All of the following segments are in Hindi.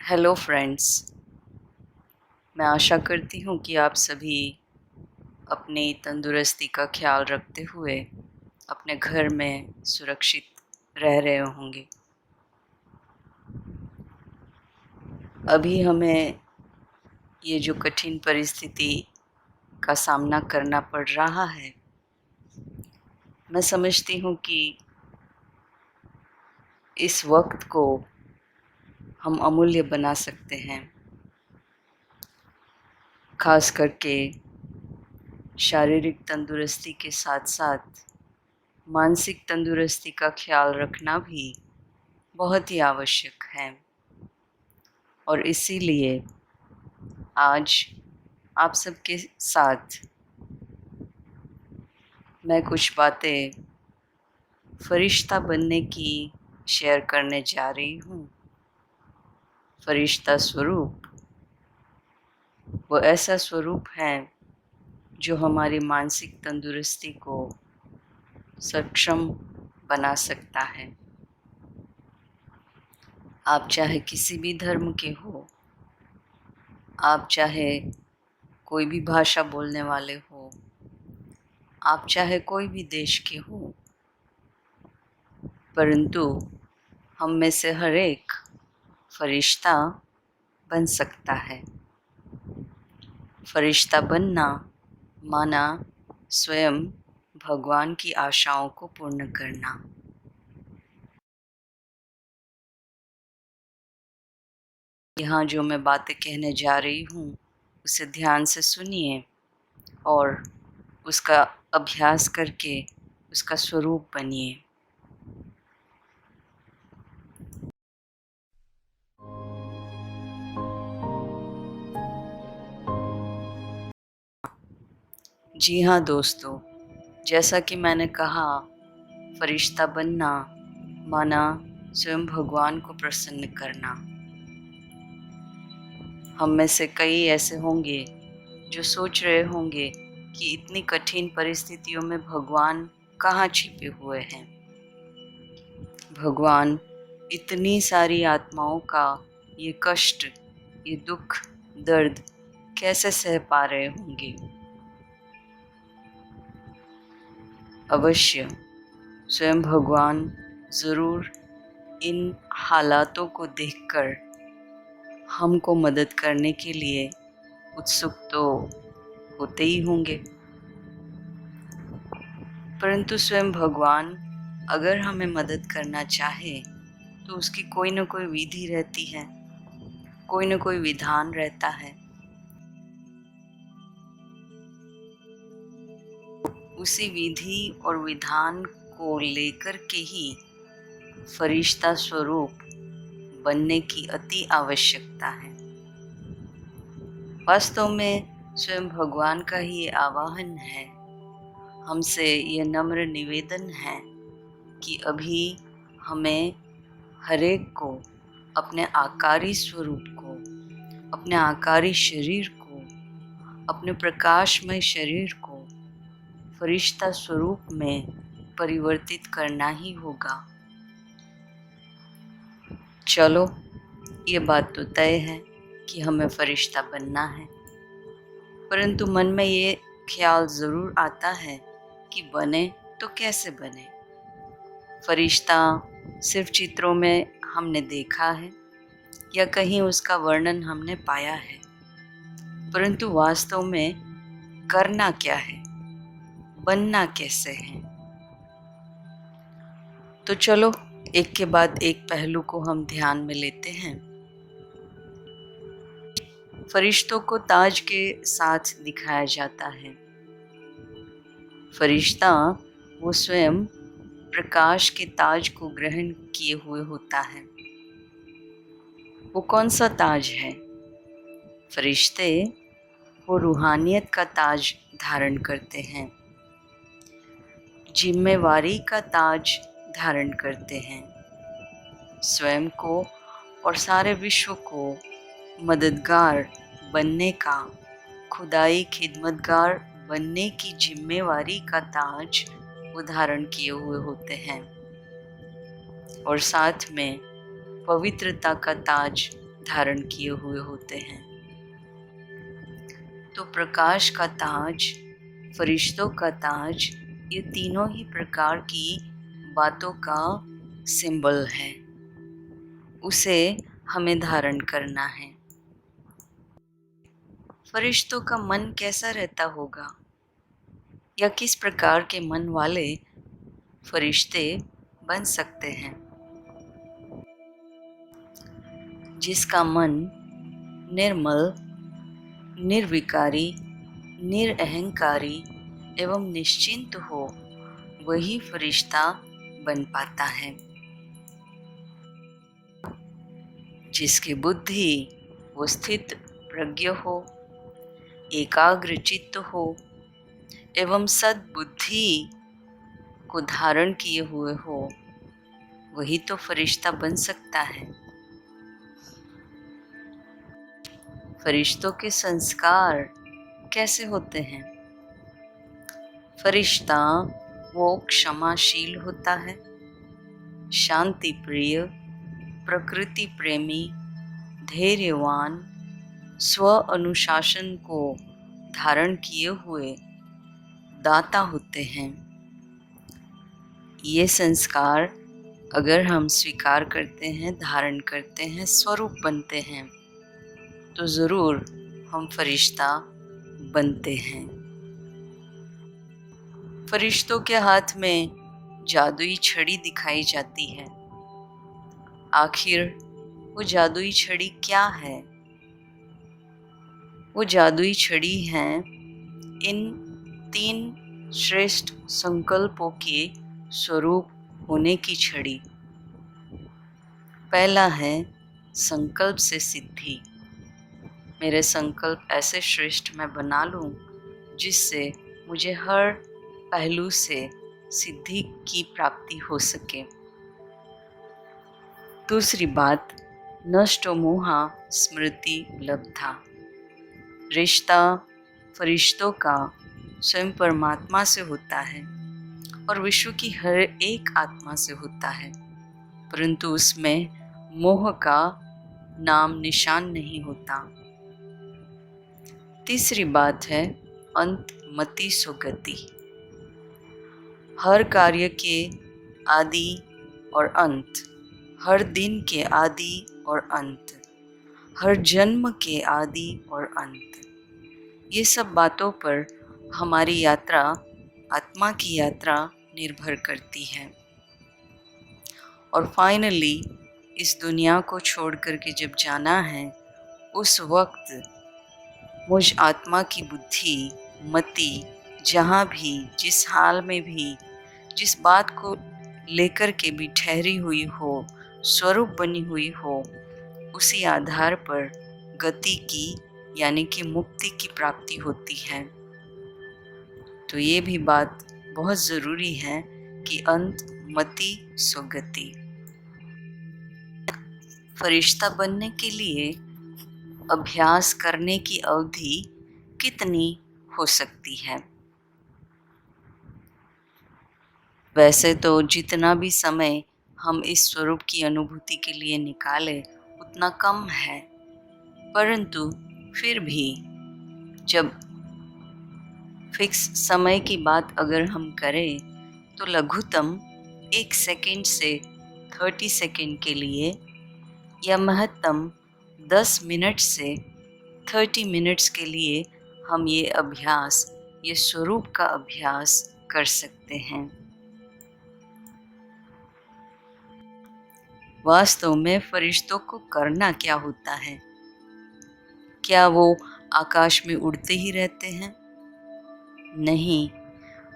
Hello friends. मैं आशा करती हूँ कि आप सभी अपनी तंदुरुस्ती का ख्याल रखते हुए अपने घर में सुरक्षित रह रहे होंगे। अभी हमें ये जो कठिन परिस्थिति का सामना करना पड़ रहा है, मैं समझती हूँ कि इस वक्त को हम अमूल्य बना सकते हैं। खास करके शारीरिक तंदुरुस्ती के साथ साथ मानसिक तंदुरुस्ती का ख्याल रखना भी बहुत ही आवश्यक है। और इसीलिए आज आप सबके साथ मैं कुछ बातें फरिश्ता बनने की शेयर करने जा रही हूँ। फरिश्ता स्वरूप वो ऐसा स्वरूप है जो हमारी मानसिक तंदुरुस्ती को सक्षम बना सकता है। आप चाहे किसी भी धर्म के हो, आप चाहे कोई भी भाषा बोलने वाले हो, आप चाहे कोई भी देश के हो, परंतु हम में से हर एक फरिश्ता बन सकता है। फरिश्ता बनना माना स्वयं भगवान की आशाओं को पूर्ण करना। यहाँ जो मैं बातें कहने जा रही हूँ उसे ध्यान से सुनिए और उसका अभ्यास करके उसका स्वरूप बनिए। जी हाँ दोस्तों, जैसा कि मैंने कहा, फरिश्ता बनना माना स्वयं भगवान को प्रसन्न करना। हम में से कई ऐसे होंगे जो सोच रहे होंगे कि इतनी कठिन परिस्थितियों में भगवान कहाँ छिपे हुए हैं। भगवान इतनी सारी आत्माओं का ये कष्ट, ये दुख, दर्द कैसे सह पा रहे होंगे। अवश्य स्वयं भगवान ज़रूर इन हालातों को देखकर हमको मदद करने के लिए उत्सुक तो होते ही होंगे। परंतु स्वयं भगवान अगर हमें मदद करना चाहे तो उसकी कोई न कोई विधि रहती है, कोई न कोई विधान रहता है। उसी विधि और विधान को लेकर के ही फरिश्ता स्वरूप बनने की अति आवश्यकता है। वास्तव में स्वयं भगवान का ही ये आवाहन है, हमसे ये नम्र निवेदन है कि अभी हमें हरेक को अपने आकारी स्वरूप को, अपने आकारी शरीर को, अपने प्रकाशमय शरीर को फरिश्ता स्वरूप में परिवर्तित करना ही होगा। चलो, ये बात तो तय है कि हमें फरिश्ता बनना है, परंतु मन में ये ख्याल ज़रूर आता है कि बने तो कैसे बने। फरिश्ता सिर्फ चित्रों में हमने देखा है या कहीं उसका वर्णन हमने पाया है, परंतु वास्तव में करना क्या है, बनना कैसे है। तो चलो एक के बाद एक पहलू को हम ध्यान में लेते हैं। फरिश्तों को ताज के साथ दिखाया जाता है। फरिश्ता वो स्वयं प्रकाश के ताज को ग्रहण किए हुए होता है। वो कौन सा ताज है? फरिश्ते वो रूहानियत का ताज धारण करते हैं, जिम्मेवारी का ताज धारण करते हैं, स्वयं को और सारे विश्व को मददगार बनने का, खुदाई खिदमतगार बनने की जिम्मेवारी का ताज वो धारण किए हुए होते हैं और साथ में पवित्रता का ताज धारण किए हुए होते हैं। तो प्रकाश का ताज, फरिश्तों का ताज, ये तीनों ही प्रकार की बातों का सिंबल है। उसे हमें धारण करना है। फरिश्तों का मन कैसा रहता होगा, या किस प्रकार के मन वाले फरिश्ते बन सकते हैं? जिसका मन निर्मल, निर्विकारी, निरअहंकारी एवं निश्चिंत हो, वही फरिश्ता बन पाता है। जिसकी बुद्धि वो स्थित प्रज्ञ हो, एकाग्र चित्त हो एवं सद्बुद्धि को धारण किए हुए हो, वही तो फरिश्ता बन सकता है। फरिश्तों के संस्कार कैसे होते हैं? फरिश्ता वो क्षमाशील होता है, शांति प्रिय, प्रकृति प्रेमी, धैर्यवान, स्व अनुशासन को धारण किए हुए दाता होते हैं। ये संस्कार अगर हम स्वीकार करते हैं, धारण करते हैं, स्वरूप बनते हैं, तो ज़रूर हम फरिश्ता बनते हैं। फरिश्तों के हाथ में जादुई छड़ी दिखाई जाती है। आखिर वो जादुई छड़ी क्या है? वो जादुई छड़ी है इन 3 श्रेष्ठ संकल्पों के स्वरूप होने की छड़ी। पहला है संकल्प से सिद्धि। मेरे संकल्प ऐसे श्रेष्ठ मैं बना लूं जिससे मुझे हर पहलू से सिद्धि की प्राप्ति हो सके। दूसरी बात, नष्टो मोहा स्मृति लब्धा। रिश्ता फरिश्तों का स्वयं परमात्मा से होता है और विश्व की हर एक आत्मा से होता है, परंतु उसमें मोह का नाम निशान नहीं होता। तीसरी बात है अंत मति सुगति। हर कार्य के आदि और अंत, हर दिन के आदि और अंत, हर जन्म के आदि और अंत, ये सब बातों पर हमारी यात्रा, आत्मा की यात्रा निर्भर करती है। और फाइनली इस दुनिया को छोड़ करके जब जाना है, उस वक्त मुझ आत्मा की बुद्धि, मति जहाँ भी, जिस हाल में भी, जिस बात को लेकर के भी ठहरी हुई हो, स्वरूप बनी हुई हो, उसी आधार पर गति की यानी कि मुक्ति की प्राप्ति होती है। तो ये भी बात बहुत ज़रूरी है कि अंत मति सुगति। फरिश्ता बनने के लिए अभ्यास करने की अवधि कितनी हो सकती है? वैसे तो जितना भी समय हम इस स्वरूप की अनुभूति के लिए निकालें उतना कम है, परंतु फिर भी जब फिक्स समय की बात अगर हम करें तो लघुतम 1 सेकेंड से 30 सेकेंड के लिए, या महत्तम 10 मिनट से 30 मिनट्स के लिए हम ये अभ्यास, ये स्वरूप का अभ्यास कर सकते हैं। वास्तव में फरिश्तों को करना क्या होता है? क्या वो आकाश में उड़ते ही रहते हैं? नहीं,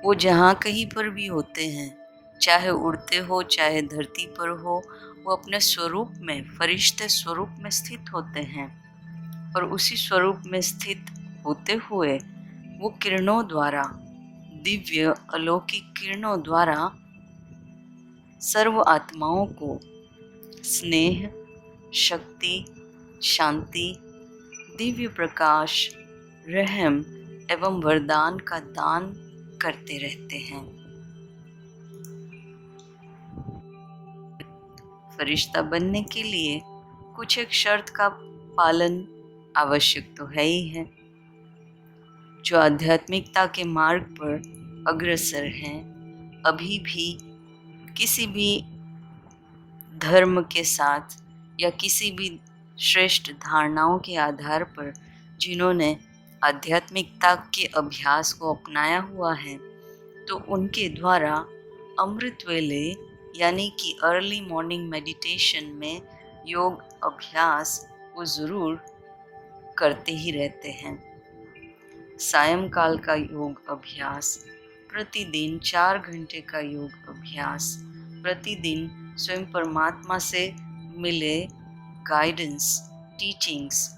वो जहाँ कहीं पर भी होते हैं, चाहे उड़ते हो चाहे धरती पर हो, वो अपने स्वरूप में, फरिश्ते स्वरूप में स्थित होते हैं। और उसी स्वरूप में स्थित होते हुए वो किरणों द्वारा, दिव्य अलौकिक किरणों द्वारा सर्व आत्माओं को स्नेह, शक्ति, शांति, दिव्य प्रकाश, रहम एवं वरदान का दान करते रहते हैं। फरिश्ता बनने के लिए कुछ एक शर्त का पालन आवश्यक तो है ही है। जो आध्यात्मिकता के मार्ग पर अग्रसर हैं, अभी भी किसी भी धर्म के साथ या किसी भी श्रेष्ठ धारणाओं के आधार पर जिन्होंने आध्यात्मिकता के अभ्यास को अपनाया हुआ है, तो उनके द्वारा अमृत वेले यानी कि अर्ली मॉर्निंग मेडिटेशन में योग अभ्यास वो ज़रूर करते ही रहते हैं। सायंकाल का योग अभ्यास, प्रतिदिन 4 घंटे का योग अभ्यास, प्रतिदिन स्वयं परमात्मा से मिले गाइडेंस, टीचिंग्स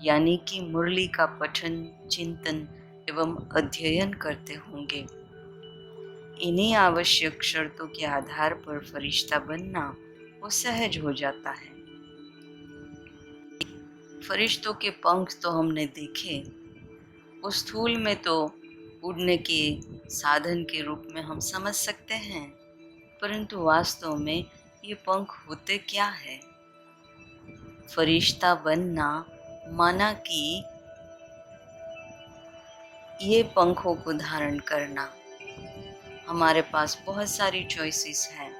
यानी कि मुरली का पठन, चिंतन एवं अध्ययन करते होंगे। इन्हीं आवश्यक शर्तों के आधार पर फरिश्ता बनना वो सहज हो जाता है। फरिश्तों के पंख तो हमने देखे, उस स्थूल में तो उड़ने के साधन के रूप में हम समझ सकते हैं, परंतु वास्तव में ये पंख होते क्या है? फरिश्ता बनना माना कि ये पंखों को धारण करना। हमारे पास बहुत सारी चॉइसेस हैं।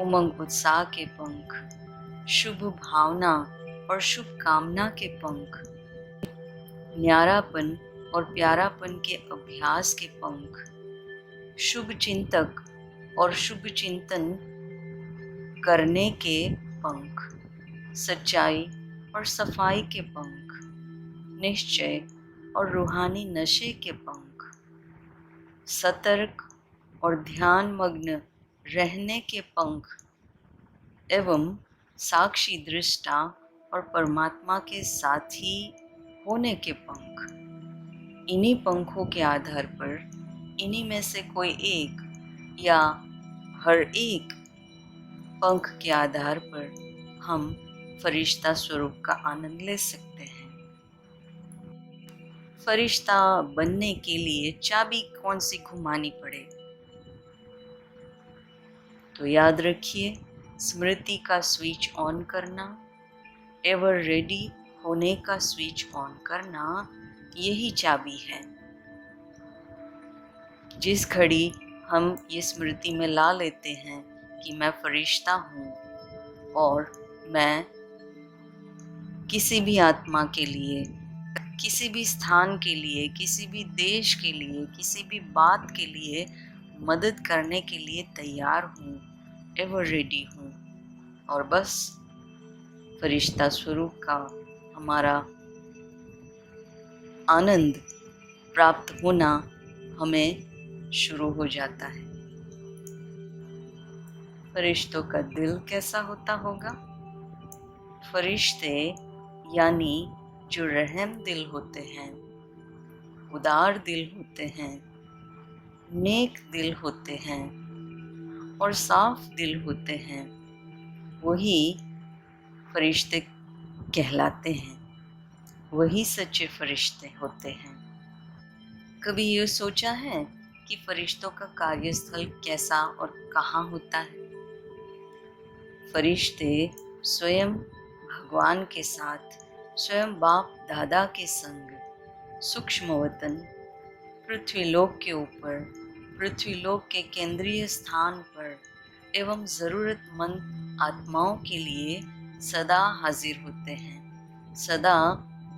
उमंग उत्साह के पंख, शुभ भावना और शुभ कामना के पंख, न्यारापन और प्यारापन के अभ्यास के पंख, शुभ चिंतक और शुभ चिंतन करने के पंख, सच्चाई और सफाई के पंख, निश्चय और रूहानी नशे के पंख, सतर्क और ध्यान मग्न रहने के पंख एवं साक्षी दृष्टा और परमात्मा के साथी होने के पंख। इन्हीं पंखों के आधार पर, इन्हीं में से कोई एक या हर एक पंख के आधार पर हम फरिश्ता स्वरूप का आनंद ले सकते हैं। फरिश्ता बनने के लिए चाबी कौन सी घुमानी पड़े? तो याद रखिए, स्मृति का स्विच ऑन करना, एवर रेडी होने का स्विच ऑन करना, यही चाबी है। जिस घड़ी हम ये स्मृति में ला लेते हैं कि मैं फरिश्ता हूँ और मैं किसी भी आत्मा के लिए, किसी भी स्थान के लिए, किसी भी देश के लिए, किसी भी बात के लिए मदद करने के लिए तैयार हूँ, एवर रेडी हूँ, और बस फरिश्ता स्वरूप का हमारा आनंद प्राप्त होना हमें शुरू हो जाता है। फरिश्तों का दिल कैसा होता होगा? फरिश्ते यानी जो रहम दिल होते हैं, उदार दिल होते हैं, नेक दिल होते हैं और साफ दिल होते हैं, वही फरिश्ते कहलाते हैं, वही सच्चे फरिश्ते होते हैं। कभी ये सोचा है कि फरिश्तों का कार्यस्थल कैसा और कहाँ होता है? फरिश्ते स्वयं भगवान के साथ, स्वयं बाप दादा के संग, सूक्ष्म वतन, पृथ्वीलोक के ऊपर, पृथ्वीलोक के केंद्रीय स्थान पर एवं ज़रूरतमंद आत्माओं के लिए सदा हाजिर होते हैं, सदा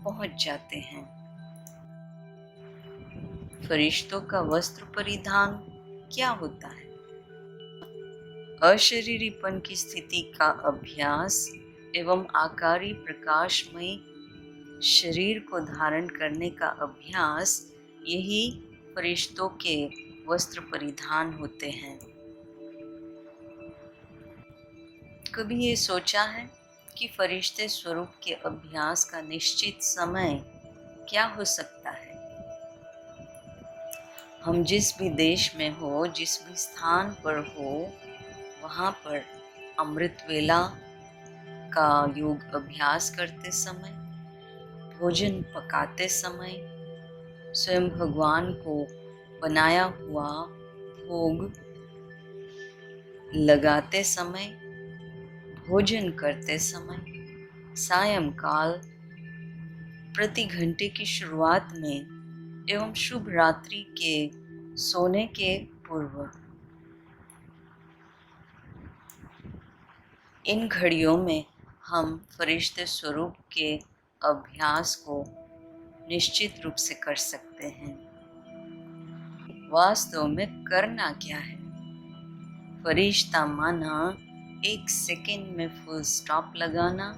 पहुंच जाते हैं। फरिश्तों का वस्त्र परिधान क्या होता है? अशरीरीपन की स्थिति का अभ्यास एवं आकारी प्रकाशमय शरीर को धारण करने का अभ्यास, यही फरिश्तों के वस्त्र परिधान होते हैं। कभी ये सोचा है कि फरिश्ते स्वरूप के अभ्यास का निश्चित समय क्या हो सकता है? हम जिस भी देश में हो, जिस भी स्थान पर हो, वहाँ पर अमृत वेला का योग अभ्यास करते समय, भोजन पकाते समय, स्वयं भगवान को बनाया हुआ भोग लगाते समय, भोजन करते समय, सायंकाल प्रति घंटे की शुरुआत में एवं शुभ रात्रि के सोने के पूर्व। इन घड़ियों में हम फरिश्ते स्वरूप के अभ्यास को निश्चित रूप से कर सकते हैं। वास्तव में करना क्या है? फरिश्ता माना एक सेकंड में फुल स्टॉप लगाना,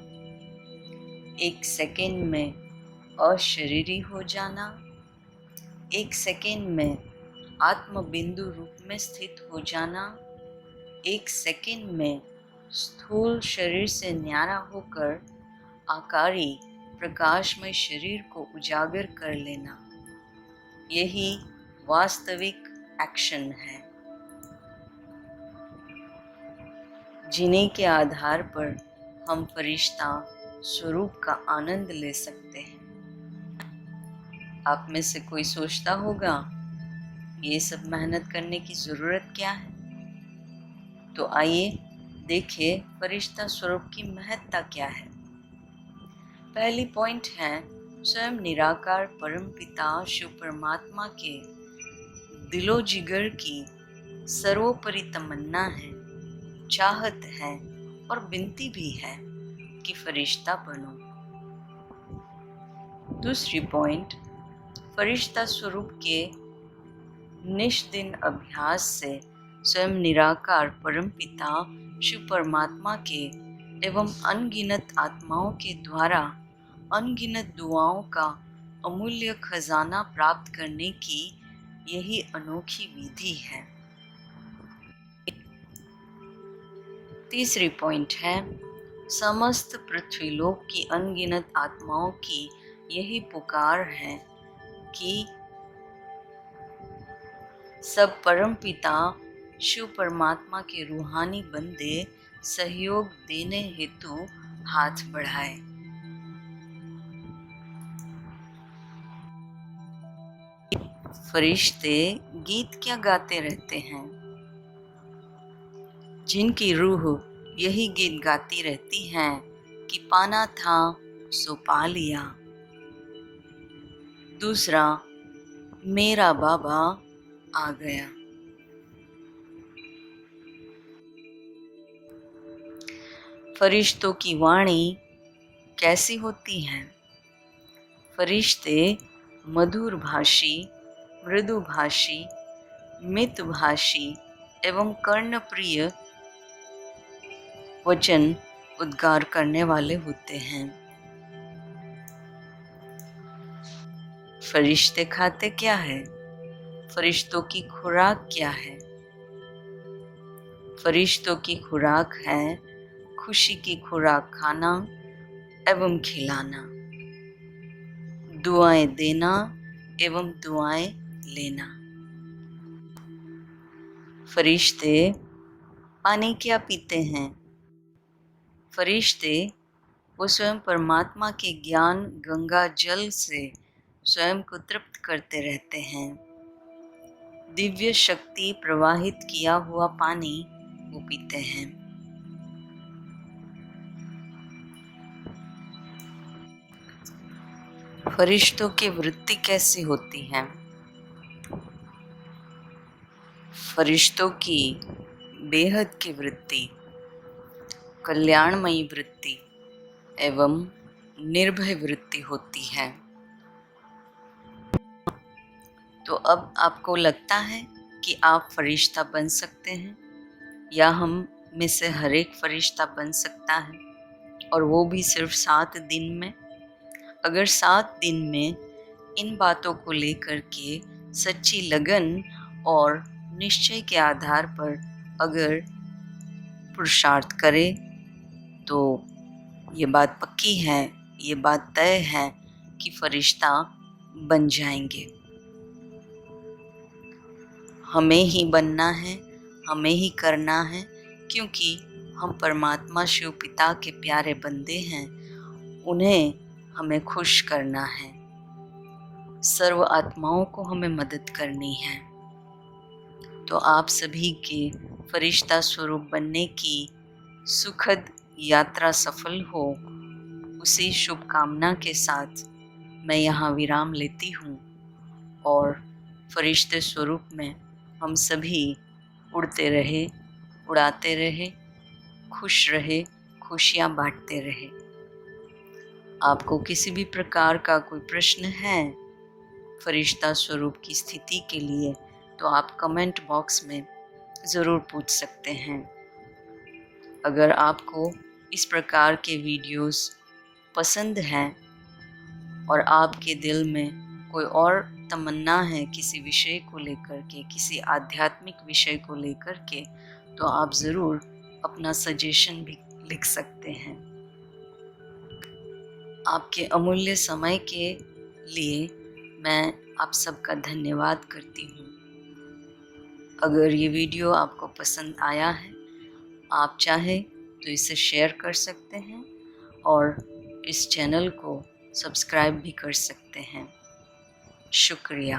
एक सेकंड में अशरीरी हो जाना, एक सेकंड में आत्म बिंदु रूप में स्थित हो जाना, एक सेकंड में स्थूल शरीर से न्यारा होकर आकारी प्रकाशमय शरीर को उजागर कर लेना, यही वास्तविक एक्शन है, जिन्हीं के आधार पर हम फरिश्ता स्वरूप का आनंद ले सकते हैं। आप में से कोई सोचता होगा, ये सब मेहनत करने की ज़रूरत क्या है? तो आइए देखें फरिश्ता स्वरूप की महत्ता क्या है। पहली पॉइंट है, स्वयं निराकार परम पिता शिव परमात्मा के दिलो जिगर की सर्वोपरि तमन्ना है, चाहत है और विनती भी है कि फरिश्ता बनो। दूसरी पॉइंट, फरिश्ता स्वरूप के निष्दिन अभ्यास से स्वयं निराकार परम पिता शिव परमात्मा के एवं अनगिनत आत्माओं के द्वारा अनगिनत दुआओं का अमूल्य खजाना प्राप्त करने की यही अनोखी विधि है। तीसरी पॉइंट है, समस्त पृथ्वीलोक की अनगिनत आत्माओं की यही पुकार है कि सब परम पिता शिव परमात्मा के रूहानी बंदे सहयोग देने हेतु हाथ बढ़ाए। फरिश्ते गीत क्या गाते रहते हैं? जिनकी रूह यही गीत गाती रहती है कि पाना था सो पा लिया। दूसरा, मेरा बाबा आ गया। फरिश्तों की वाणी कैसी होती है? फरिश्ते मधुर भाषी, मृदु भाषी, मित भाषी एवं कर्णप्रिय वचन उद्गार करने वाले होते हैं। फरिश्ते खाते क्या है? फरिश्तों की खुराक क्या है? फरिश्तों की खुराक है खुशी की खुराक खाना एवं खिलाना, दुआएं देना एवं दुआएं लेना। फरिश्ते पानी क्या पीते हैं? फरिश्ते वो स्वयं परमात्मा के ज्ञान गंगा जल से स्वयं को तृप्त करते रहते हैं। दिव्य शक्ति प्रवाहित किया हुआ पानी वो पीते हैं। फरिश्तों की वृत्ति कैसी होती है? फरिश्तों की बेहद की वृत्ति कल्याणमयी वृत्ति एवं निर्भय वृत्ति होती है। तो अब आपको लगता है कि आप फरिश्ता बन सकते हैं, या हम में से हर एक फरिश्ता बन सकता है, और वो भी सिर्फ 7 दिन में। अगर 7 दिन में इन बातों को लेकर के सच्ची लगन और निश्चय के आधार पर अगर पुरुषार्थ करें, तो ये बात पक्की है, ये बात तय है कि फरिश्ता बन जाएंगे। हमें ही बनना है, हमें ही करना है, क्योंकि हम परमात्मा शिव पिता के प्यारे बंदे हैं। उन्हें हमें खुश करना है, सर्व आत्माओं को हमें मदद करनी है। तो आप सभी के फरिश्ता स्वरूप बनने की सुखद यात्रा सफल हो, उसी शुभकामना के साथ मैं यहाँ विराम लेती हूँ और फरिश्ते स्वरूप में हम सभी उड़ते रहे, उड़ाते रहे, खुश रहे, खुशियाँ बांटते रहे। आपको किसी भी प्रकार का कोई प्रश्न है फरिश्ता स्वरूप की स्थिति के लिए तो आप कमेंट बॉक्स में ज़रूर पूछ सकते हैं। अगर आपको इस प्रकार के वीडियोस पसंद हैं और आपके दिल में कोई और तमन्ना है किसी विषय को लेकर के, किसी आध्यात्मिक विषय को लेकर के, तो आप ज़रूर अपना सजेशन भी लिख सकते हैं। आपके अमूल्य समय के लिए मैं आप सबका धन्यवाद करती हूँ। अगर ये वीडियो आपको पसंद आया है, आप चाहें तो इसे शेयर कर सकते हैं और इस चैनल को सब्सक्राइब भी कर सकते हैं। शुक्रिया।